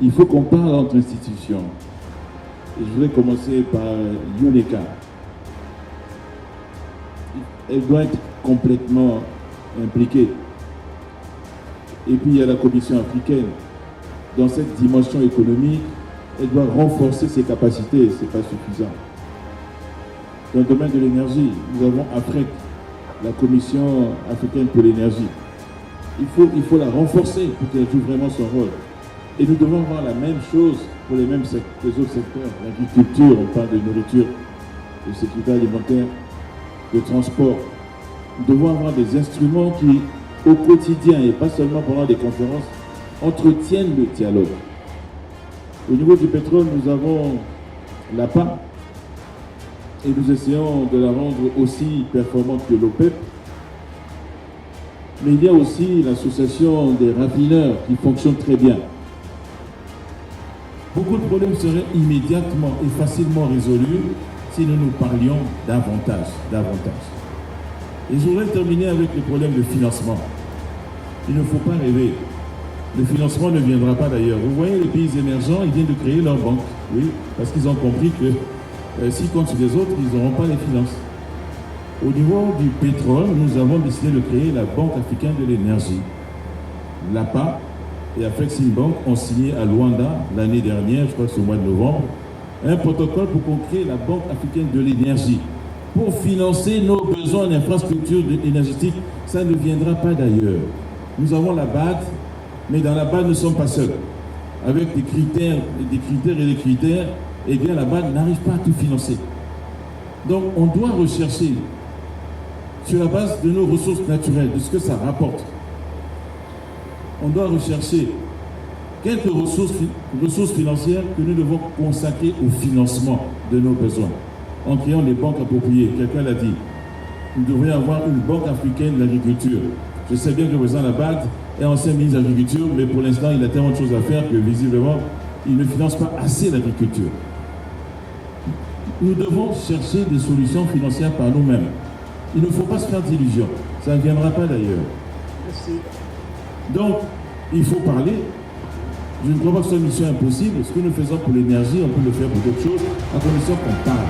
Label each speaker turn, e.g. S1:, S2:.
S1: Il faut qu'on parle entre institutions. Et je voudrais commencer par UNECA. Elle doit être complètement impliquée. Et puis il y a la Commission africaine. Dans cette dimension économique, elle doit renforcer ses capacités, ce n'est pas suffisant. Dans le domaine de l'énergie, nous avons AFREC, la Commission africaine pour l'énergie. Il faut la renforcer pour qu'elle joue vraiment son rôle. Et nous devons avoir la même chose pour les autres secteurs. L'agriculture, on parle de nourriture, de sécurité alimentaire, de transport. Nous devons avoir des instruments qui, au quotidien et pas seulement pendant des conférences, entretiennent le dialogue. Au niveau du pétrole, nous avons l'APA et nous essayons de la rendre aussi performante que l'OPEP. Mais il y a aussi l'association des raffineurs qui fonctionne très bien. Beaucoup de problèmes seraient immédiatement et facilement résolus si nous nous parlions davantage. Et je voudrais terminer avec le problème de financement. Il ne faut pas rêver. Le financement ne viendra pas d'ailleurs. Vous voyez, les pays émergents, ils viennent de créer leur banque. Oui, parce qu'ils ont compris que s'ils comptent sur les autres, ils n'auront pas les finances. Au niveau du pétrole, nous avons décidé de créer la Banque africaine de l'énergie. L'APA et Afreximbank ont signé à Luanda l'année dernière, je crois que c'est au mois de novembre, un protocole pour qu'on crée la Banque africaine de l'énergie pour financer nos besoins en infrastructures énergétiques. Ça ne viendra pas d'ailleurs. Nous avons la BAD, mais dans la BAD, nous ne sommes pas seuls. Avec des critères, eh bien la BAD n'arrive pas à tout financer. Donc on doit rechercher, sur la base de nos ressources naturelles, de ce que ça rapporte, on doit rechercher quelques ressources financières que nous devons consacrer au financement de nos besoins, en créant des banques appropriées. Quelqu'un l'a dit, nous devrions avoir une banque africaine de l'agriculture. Je sais bien que le président Labad est ancien ministre de l'Agriculture, mais pour l'instant, il a tellement de choses à faire que visiblement, il ne finance pas assez l'agriculture. Nous devons chercher des solutions financières par nous-mêmes. Il ne faut pas se faire d'illusions. Ça ne viendra pas d'ailleurs. Merci. Donc, il faut parler. Je ne crois pas que ce soit une mission impossible. Ce que nous faisons pour l'énergie, on peut le faire pour d'autres choses, à condition qu'on parle.